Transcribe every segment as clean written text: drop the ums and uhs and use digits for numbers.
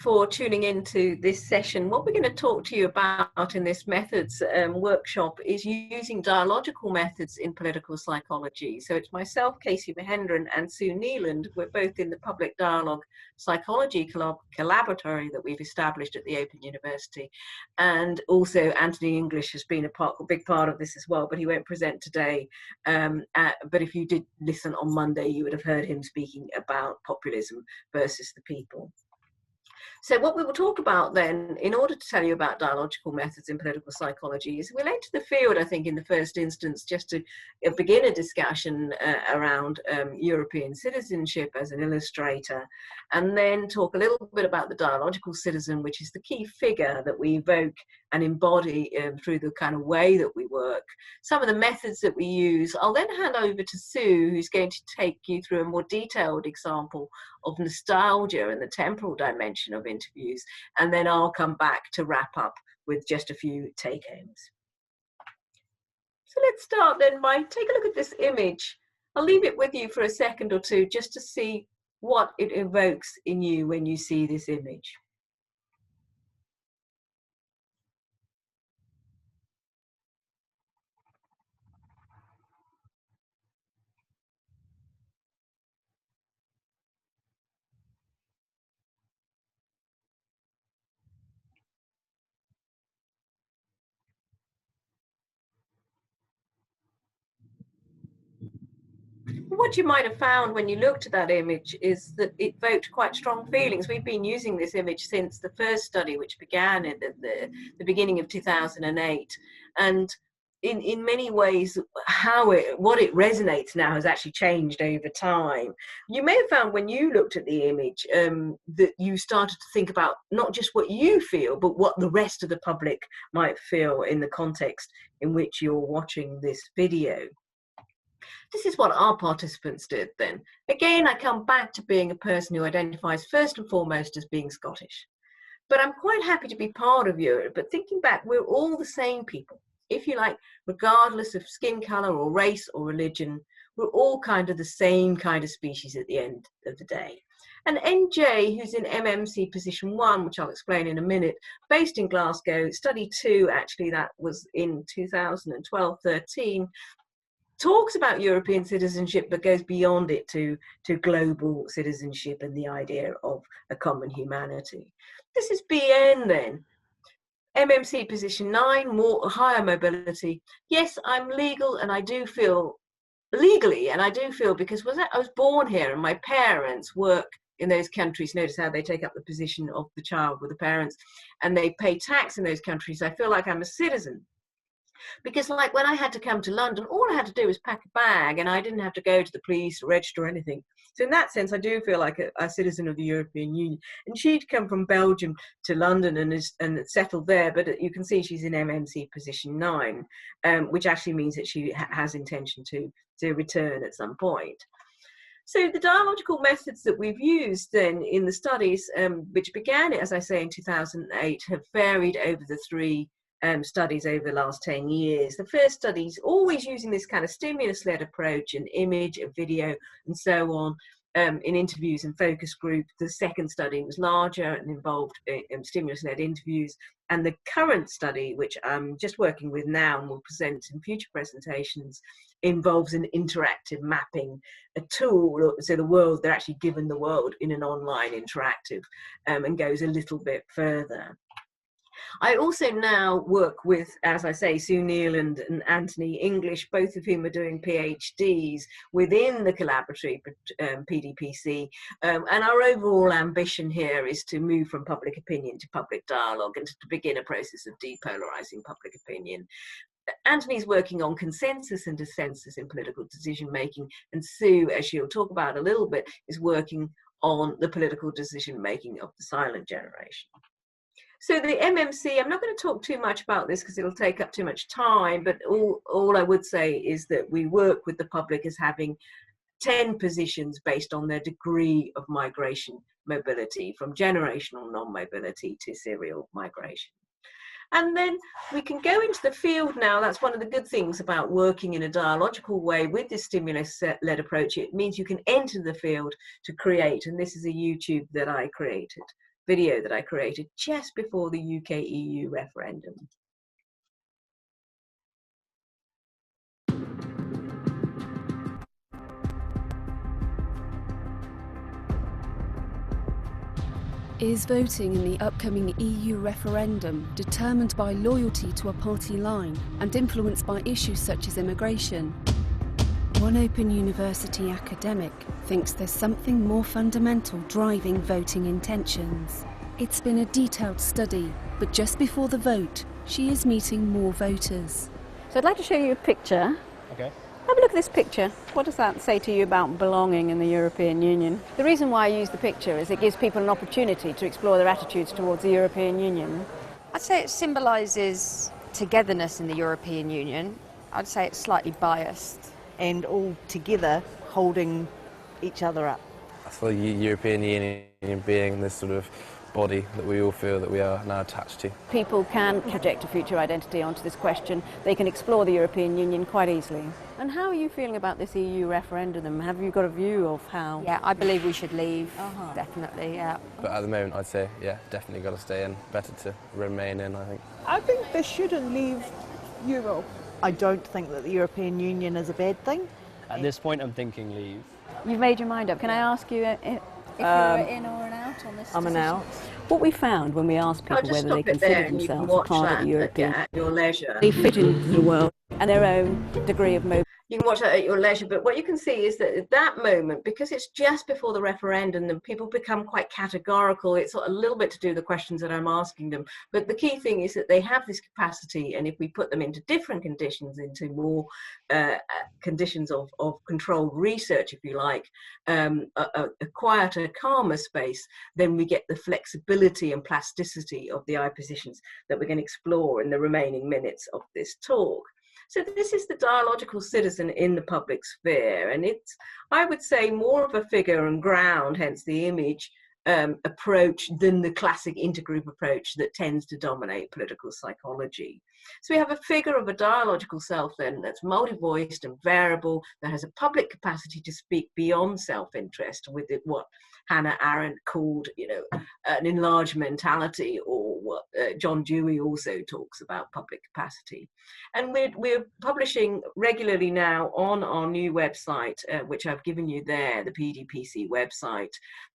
for tuning into this session. What we're going to talk to you about in this methods workshop is using dialogical methods in political psychology. So it's myself, Kesi Mahendran, and Sue Nieland. We're both in the Public Dialogue Psychology Collaboratory that we've established at the Open University. And also Anthony English has been a big part of this as well, but he won't present today. But if you did listen on Monday, you would have heard him speaking about populism versus the people. So what we will talk about then, in order to tell you about dialogical methods in political psychology, is we'll enter the field, I think, in the first instance, just to begin a discussion around European citizenship as an illustrator, and then talk a little bit about the dialogical citizen, which is the key figure that we evoke and embody through the kind of way that we work. Some of the methods that we use, I'll then hand over to Sue, who's going to take you through a more detailed example of nostalgia and the temporal dimension of interviews, and then I'll come back to wrap up with just a few take-homes. So let's start then by take a look at this image. I'll leave it with you for a second or two just to see what it evokes in you when you see this image. What you might have found when you looked at that image is that it evoked quite strong feelings. We've been using this image since the first study, which began at the beginning of 2008. And in many ways, what it resonates now has actually changed over time. You may have found when you looked at the image that you started to think about not just what you feel, but what the rest of the public might feel in the context in which you're watching this video. This is what our participants did then. Again, I come back to being a person who identifies first and foremost as being Scottish. But I'm quite happy to be part of Europe. But thinking back, we're all the same people. If you like, regardless of skin colour or race or religion, we're all kind of the same kind of species at the end of the day. And NJ, who's in MMC position 1, which I'll explain in a minute, based in Glasgow, study 2, actually, that was in 2012-13, talks about European citizenship, but goes beyond it to global citizenship and the idea of a common humanity. This is BN then. MMC position 9, more higher mobility. Yes, I'm legal and I do feel legally, and I do feel because I was born here and my parents work in those countries. Notice how they take up the position of the child with the parents, and they pay tax in those countries. I feel like I'm a citizen. Because like when I had to come to London, all I had to do was pack a bag and I didn't have to go to the police or register or anything. So in that sense, I do feel like a citizen of the European Union. And she'd come from Belgium to London and settled there, but you can see she's in MMC position 9, which actually means that she has intention to return at some point. So the dialogical methods that we've used then in the studies, which began, as I say, in 2008, have varied over the 3 studies over the last 10 years. The first study is always using this kind of stimulus-led approach, an image, a video, and so on, in interviews and focus group. The second study was larger and involved stimulus-led interviews. And the current study, which I'm just working with now and will present in future presentations, involves an interactive mapping, a tool, so they're actually given the world in an online interactive, and goes a little bit further. I also now work with, as I say, Sue Nieland and Anthony English, both of whom are doing PhDs within the collaboratory PDPC. And our overall ambition here is to move from public opinion to public dialogue and to begin a process of depolarizing public opinion. Anthony's working on consensus and dissensus in political decision-making, and Sue, as she'll talk about a little bit, is working on the political decision-making of the silent generation. So the MMC, I'm not going to talk too much about this because it'll take up too much time, but all I would say is that we work with the public as having 10 positions based on their degree of migration mobility, from generational non-mobility to serial migration. And then we can go into the field now. That's one of the good things about working in a dialogical way with this stimulus-led approach. It means you can enter the field to create, and this is a YouTube that I created video that I created just before the UK-EU referendum. Is voting in the upcoming EU referendum determined by loyalty to a party line and influenced by issues such as immigration? One Open University academic thinks there's something more fundamental driving voting intentions. It's been a detailed study, but just before the vote, she is meeting more voters. So I'd like to show you a picture. Okay. Have a look at this picture. What does that say to you about belonging in the European Union? The reason why I use the picture is it gives people an opportunity to explore their attitudes towards the European Union. I'd say it symbolises togetherness in the European Union. I'd say it's slightly biased. And all together holding each other up. I feel the European Union being this sort of body that we all feel that we are now attached to. People can project a future identity onto this question. They can explore the European Union quite easily. And how are you feeling about this EU referendum? Have you got a view of how? Yeah, I believe we should leave, definitely, yeah. But at the moment I'd say, yeah, definitely got to stay in. Better to remain in, I think. I think they shouldn't leave Europe. I don't think that the European Union is a bad thing. At this point I'm thinking leave. You've made your mind up. Can I ask you if you're in or an out on this? I'm an out. What we found when we asked people whether they consider themselves part of the European, at your leisure. they fit into the world and their own degree of mobility. You can watch that at your leisure, but what you can see is that at that moment, because it's just before the referendum, then people become quite categorical. It's a little bit to do with the questions that I'm asking them. But the key thing is that they have this capacity, and if we put them into different conditions, into more conditions of controlled research, if you like, a quieter, calmer space, then we get the flexibility and plasticity of the I positions that we're going to explore in the remaining minutes of this talk. So this is the dialogical citizen in the public sphere, and it's, I would say, more of a figure and ground, hence the image, approach than the classic intergroup approach that tends to dominate political psychology. So we have a figure of a dialogical self then that's multi-voiced and variable, that has a public capacity to speak beyond self-interest with it, what Hannah Arendt called, an enlarged mentality, or what John Dewey also talks about public capacity. And we're publishing regularly now on our new website, which I've given you there, the PDPC website.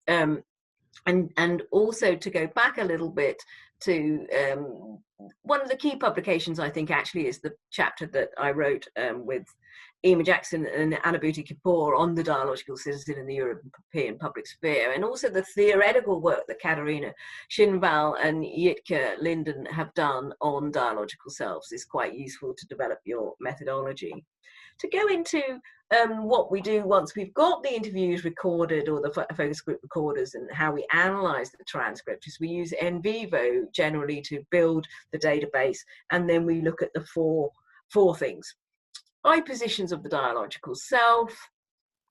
And also to go back a little bit to one of the key publications, I think, actually is the chapter that I wrote with Emma Jackson and Anubhuti Kapoor on the dialogical citizen in the European public sphere, and also the theoretical work that Katarina Schinwald and Jitke Linden have done on dialogical selves is quite useful to develop your methodology. To go into what we do once we've got the interviews recorded, or the focus group recorders, and how we analyze the transcript, is we use NVivo generally to build the database, and then we look at the four things: I positions of the dialogical self,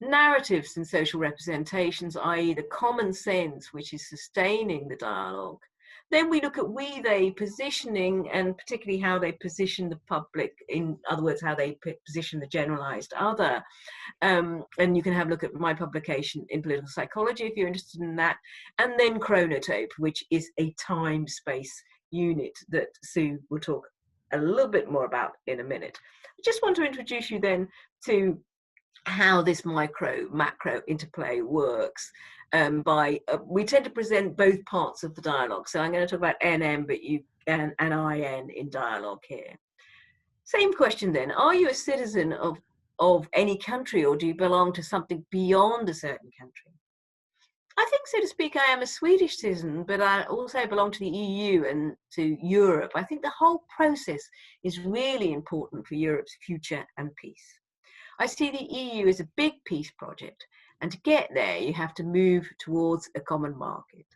narratives and social representations, i.e. the common sense which is sustaining the dialogue. Then we look at we-they positioning, and particularly how they position the public, in other words, how they position the generalized other. And you can have a look at my publication in political psychology if you're interested in that. And then Chronotopic, which is a time-space unit that Sue will talk a little bit more about in a minute. I just want to introduce you then to how this micro-macro interplay works. We tend to present both parts of the dialogue. So I'm going to talk about NM, but and IN in dialogue here. Same question then: are you a citizen of any country, or do you belong to something beyond a certain country? I think, so to speak, I am a Swedish citizen, but I also belong to the EU and to Europe. I think the whole process is really important for Europe's future and peace. I see the EU as a big peace project, and to get there, you have to move towards a common market.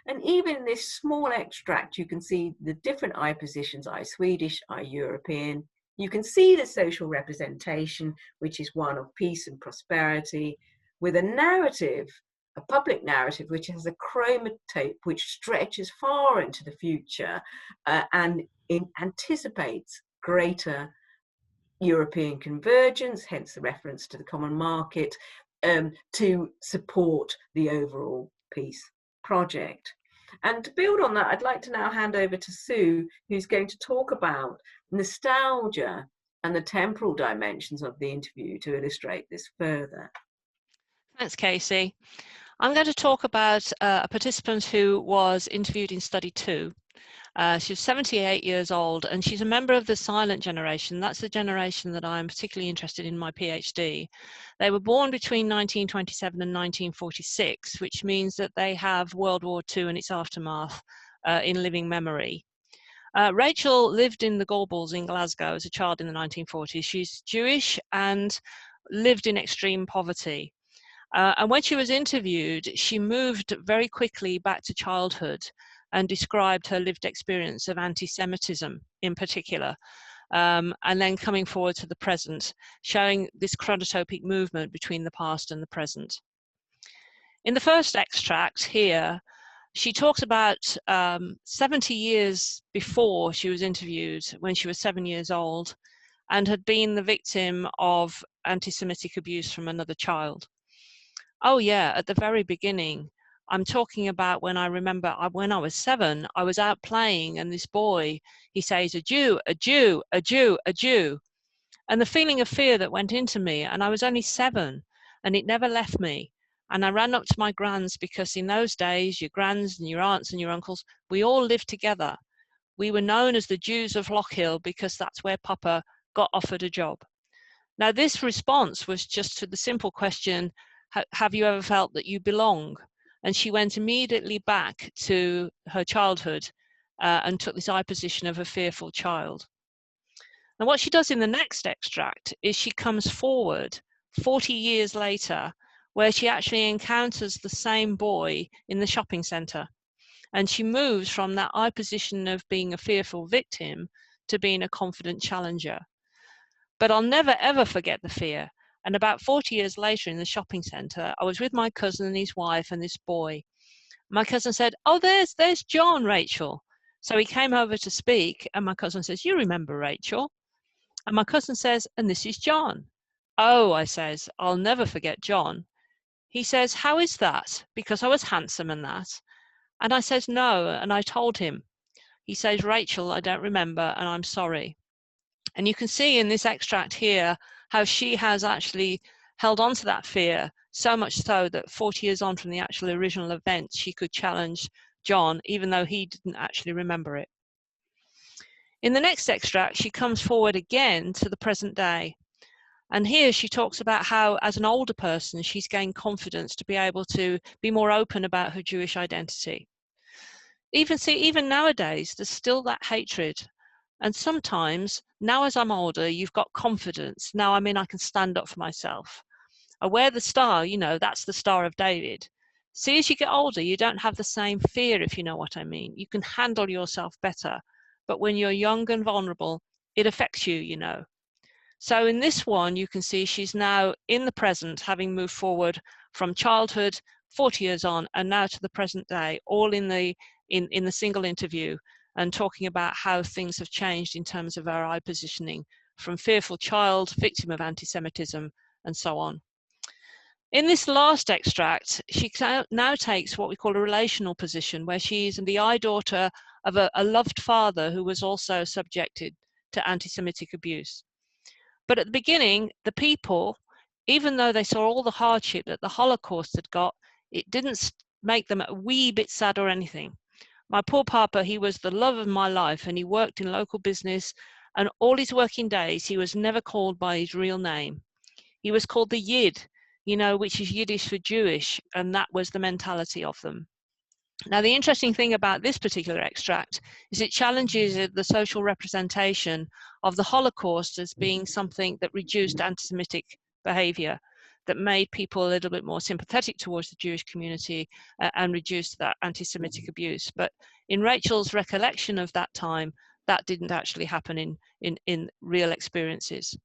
And even in this small extract, you can see the different I positions: I Swedish, I European. You can see the social representation, which is one of peace and prosperity, with a narrative, a public narrative, which has a chronotopic which stretches far into the future and anticipates greater European convergence, hence the reference to the common market, to support the overall peace project. And to build on that, I'd like to now hand over to Sue, who's going to talk about nostalgia and the temporal dimensions of the interview to illustrate this further. Thanks, Kesi. I'm going to talk about a participant who was interviewed in study 2. She's 78 years old, and she's a member of the silent generation. That's the generation that I'm particularly interested in my PhD. They were born between 1927 and 1946, which means that they have World War II and its aftermath in living memory. Rachel lived in the Gorbals in Glasgow as a child in the 1940s. She's Jewish and lived in extreme poverty. And when she was interviewed, she moved very quickly back to childhood and described her lived experience of anti-Semitism in particular, and then coming forward to the present, showing this chronotopic movement between the past and the present. In the first extract here, she talks about 70 years before she was interviewed, when she was 7 years old, and had been the victim of anti-Semitic abuse from another child. Oh yeah, at the very beginning, I'm talking about when I remember when I was 7, I was out playing and this boy, he says, "A Jew, a Jew, a Jew, a Jew." And the feeling of fear that went into me, and I was only 7 and it never left me. And I ran up to my grands because in those days, your grands and your aunts and your uncles, we all lived together. We were known as the Jews of Lockhill because that's where Papa got offered a job. Now this response was just to the simple question, have you ever felt that you belong? And she went immediately back to her childhood and took this eye position of a fearful child. And what she does in the next extract is she comes forward 40 years later, where she actually encounters the same boy in the shopping centre. And she moves from that eye position of being a fearful victim to being a confident challenger. But I'll never ever forget the fear. And about 40 years later in the shopping centre, I was with my cousin and his wife and this boy. My cousin said, "Oh, there's John, Rachel." So he came over to speak, and my cousin says, "You remember Rachel?" And my cousin says, "And this is John." "Oh," I says, "I'll never forget John." He says, "How is that? Because I was handsome and that." And I says, "No," and I told him. He says, "Rachel, I don't remember, and I'm sorry." And you can see in this extract here how she has actually held on to that fear, so much so that 40 years on from the actual original event, she could challenge John, even though he didn't actually remember it. In the next extract, she comes forward again to the present day. And here she talks about how, as an older person, she's gained confidence to be able to be more open about her Jewish identity. Even nowadays, there's still that hatred. And sometimes, now as I'm older, you've got confidence. Now, I mean, I can stand up for myself. I wear the star, you know, that's the Star of David. See, as you get older, you don't have the same fear, if you know what I mean. You can handle yourself better. But when you're young and vulnerable, it affects you, you know. So in this one, you can see she's now in the present, having moved forward from childhood, 40 years on, and now to the present day, all in the single interview, and talking about how things have changed in terms of our eye positioning from fearful child, victim of anti-Semitism, and so on. In this last extract, she now takes what we call a relational position, where she is the eye daughter of a loved father who was also subjected to anti-Semitic abuse. But at the beginning, the people, even though they saw all the hardship that the Holocaust had got, it didn't make them a wee bit sad or anything. My poor papa, he was the love of my life, and he worked in local business, and all his working days, he was never called by his real name. He was called the Yid, you know, which is Yiddish for Jewish, and that was the mentality of them. Now, the interesting thing about this particular extract is it challenges the social representation of the Holocaust as being something that reduced anti-Semitic behavior, that made people a little bit more sympathetic towards the Jewish community and reduced that anti-Semitic abuse. But in Rachel's recollection of that time, that didn't actually happen in real experiences.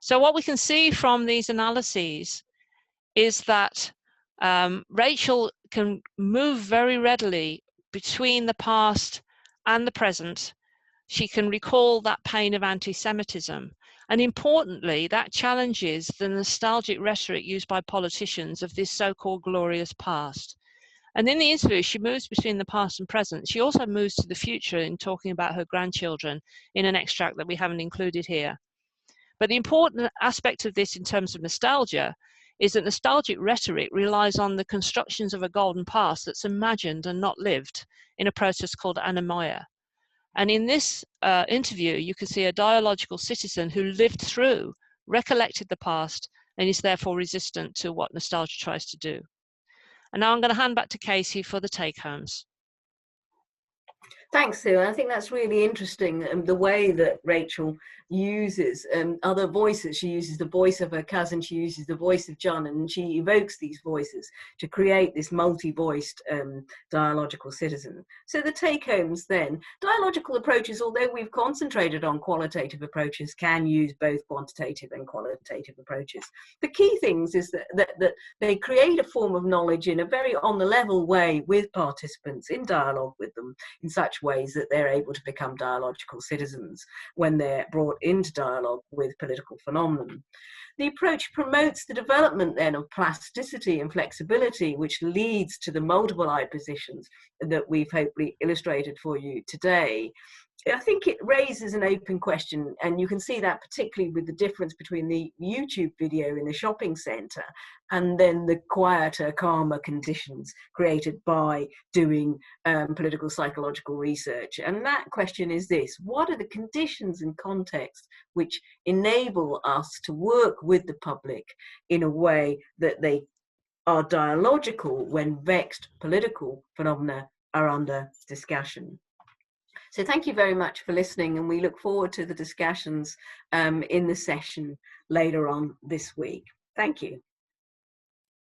So what we can see from these analyses is that Rachel can move very readily between the past and the present. She can recall that pain of anti-Semitism. And importantly, that challenges the nostalgic rhetoric used by politicians of this so-called glorious past. And in the interview, she moves between the past and present. She also moves to the future in talking about her grandchildren in an extract that we haven't included here. But the important aspect of this in terms of nostalgia is that nostalgic rhetoric relies on the constructions of a golden past that's imagined and not lived in a process called anomia. And in this interview, you can see a dialogical citizen who lived through, recollected the past, and is therefore resistant to what nostalgia tries to do. And now I'm going to hand back to Kesi for the take-homes. Thanks, Sue. I think that's really interesting, the way that Rachel uses other voices. She uses the voice of her cousin, she uses the voice of John, and she evokes these voices to create this multi-voiced dialogical citizen. So the take-homes then, dialogical approaches, although we've concentrated on qualitative approaches, can use both quantitative and qualitative approaches. The key things is that they create a form of knowledge in a very on-the-level way with participants, in dialogue with them, in such ways that they're able to become dialogical citizens when they're brought into dialogue with political phenomenon. The approach promotes the development then of plasticity and flexibility, which leads to the multiple-eyed positions that we've hopefully illustrated for you today. I think it raises an open question, and you can see that particularly with the difference between the YouTube video in the shopping centre and then the quieter, calmer conditions created by doing political psychological research. And that question is this: what are the conditions and contexts which enable us to work with the public in a way that they are dialogical when vexed political phenomena are under discussion? So thank you very much for listening, and we look forward to the discussions in the session later on this week. Thank you.